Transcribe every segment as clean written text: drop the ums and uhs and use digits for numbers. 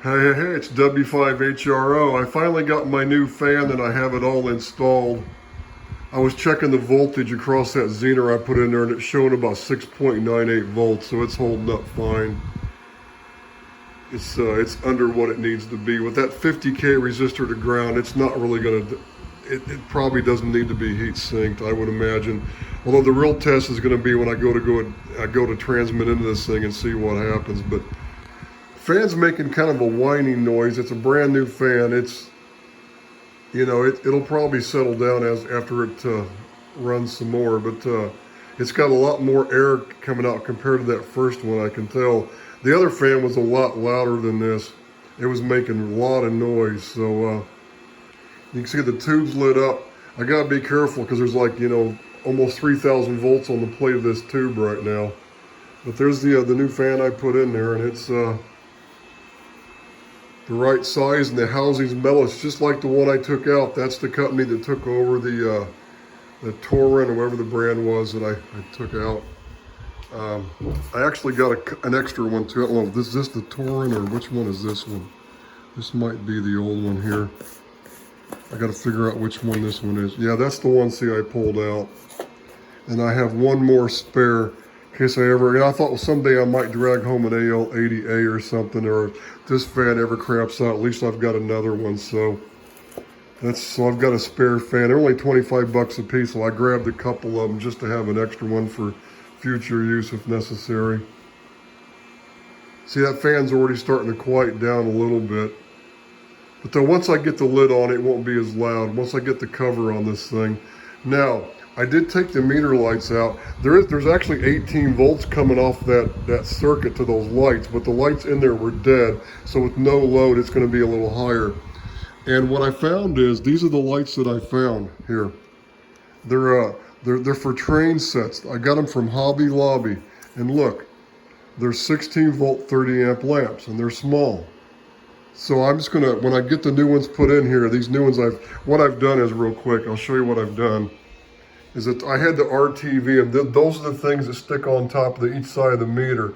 Hey, it's W5HRO. I finally got my new fan and I have it all installed. I was checking the voltage across that Zener I put in there and it's showing about 6.98 volts, so it's holding up fine. It's under what it needs to be. With that 50K resistor to ground, it's not really it probably doesn't need to be heat sinked, I would imagine. Although the real test is going to be when I go to transmit into this thing and see what happens. But fan's making kind of a whining noise. It's a brand new fan. It'll probably settle down after it runs some more, but it's got a lot more air coming out compared to that first one, I can tell. The other fan was a lot louder than this. It was making a lot of noise, so you can see the tube's lit up. I gotta be careful because there's almost 3,000 volts on the plate of this tube right now. But there's the new fan I put in there, and it's the right size, and the housing's metal. It's just like the one I took out. That's the company that took over the Torin, or whatever the brand was that I took out. I actually got an extra one too. I don't know if this is the Torin or which one is this one. This might be the old one here. I got to figure out which one this one is. Yeah, that's the one, see, I pulled out. And I have one more spare in case I thought, well, someday I might drag home an AL-80A or something, or if this fan ever craps out, at least I've got another one. So I've got a spare fan. They're only 25 bucks a piece, so I grabbed a couple of them just to have an extra one for future use if necessary. See, that fan's already starting to quiet down a little bit. But then once I get the lid on, it won't be as loud once I get the cover on this thing. Now, I did take the meter lights out. There's actually 18 volts coming off that circuit to those lights, but the lights in there were dead. So with no load, it's going to be a little higher. And what I found is, these are the lights that I found here. They're for train sets. I got them from Hobby Lobby. And look, they're 16 volt, 30 amp lamps, and they're small. So I'm just gonna, when I get the new ones put in here, these new ones, what I've done is, real quick, I'll show you what I've done, is that I had the RTV, and those are the things that stick on top of each side of the meter.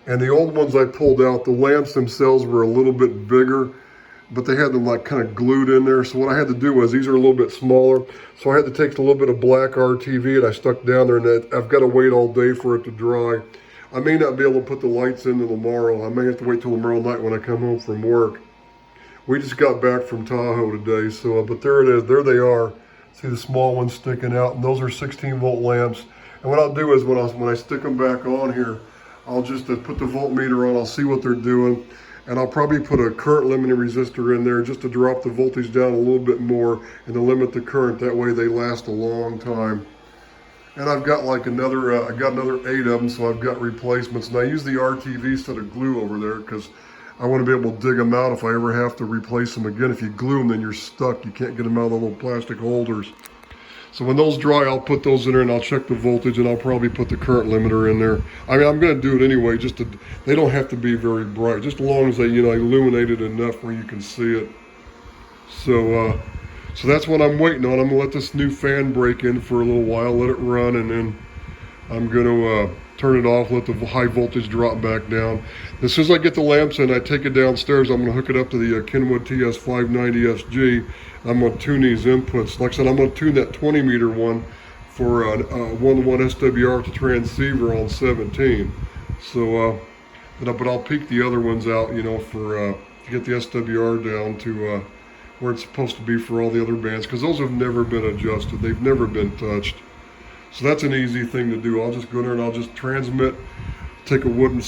And the old ones I pulled out, the lamps themselves were a little bit bigger, but they had them like kind of glued in there. So what I had to do was, these are a little bit smaller, so I had to take a little bit of black RTV and I stuck down there, and I've got to wait all day for it to dry. I may not be able to put the lights in tomorrow. I may have to wait till tomorrow night when I come home from work. We just got back from Tahoe today, so, but there it is, there they are. See the small ones sticking out, and those are 16 volt lamps. And what I'll do is, when I stick them back on here, I'll just put the voltmeter on, I'll see what they're doing, and I'll probably put a current limiting resistor in there just to drop the voltage down a little bit more and to limit the current. That way they last a long time. And I've got like I got another 8 of them, so I've got replacements. And I use the RTV instead of glue over there because I want to be able to dig them out if I ever have to replace them again. If you glue them, then you're stuck. You can't get them out of the little plastic holders. So when those dry, I'll put those in there and I'll check the voltage, and I'll probably put the current limiter in there. I mean, I'm going to do it anyway. They don't have to be very bright, just as long as they, illuminate it enough where you can see it. So that's what I'm waiting on. I'm going to let this new fan break in for a little while, let it run, and then I'm going to turn it off, let the high voltage drop back down. As soon as I get the lamps in, I take it downstairs. I'm going to hook it up to the Kenwood TS590SG. I'm going to tune these inputs. Like I said, I'm going to tune that 20 meter one for a 1-to-1 SWR to transceiver on 17. So, but I'll peak the other ones out, to get the SWR down to where it's supposed to be for all the other bands, because those have never been adjusted. They've never been touched. So that's an easy thing to do. I'll just go there and I'll just transmit, take a one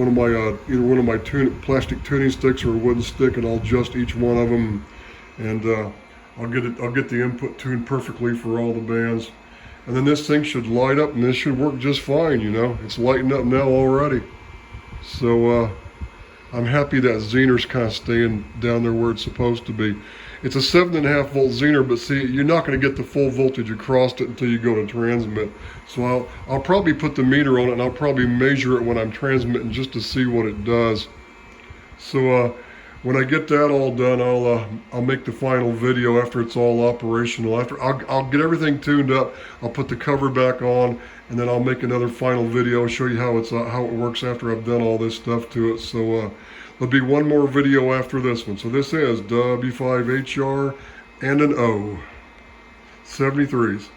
of my plastic tuning sticks or a wooden stick, and I'll adjust each one of them, and I'll get the input tuned perfectly for all the bands, and then this thing should light up, and this should work just fine. It's lighting up now already. So I'm happy that Zener's kind of staying down there where it's supposed to be. It's a 7.5 volt Zener, but see, you're not going to get the full voltage across it until you go to transmit. So I'll probably put the meter on it, and I'll probably measure it when I'm transmitting just to see what it does. So when I get that all done, I'll make the final video after it's all operational. I'll get everything tuned up. I'll put the cover back on, and then I'll make another final video, show you how it works after I've done all this stuff to it. So There'll be one more video after this one. So this is W5HR and an O. 73s.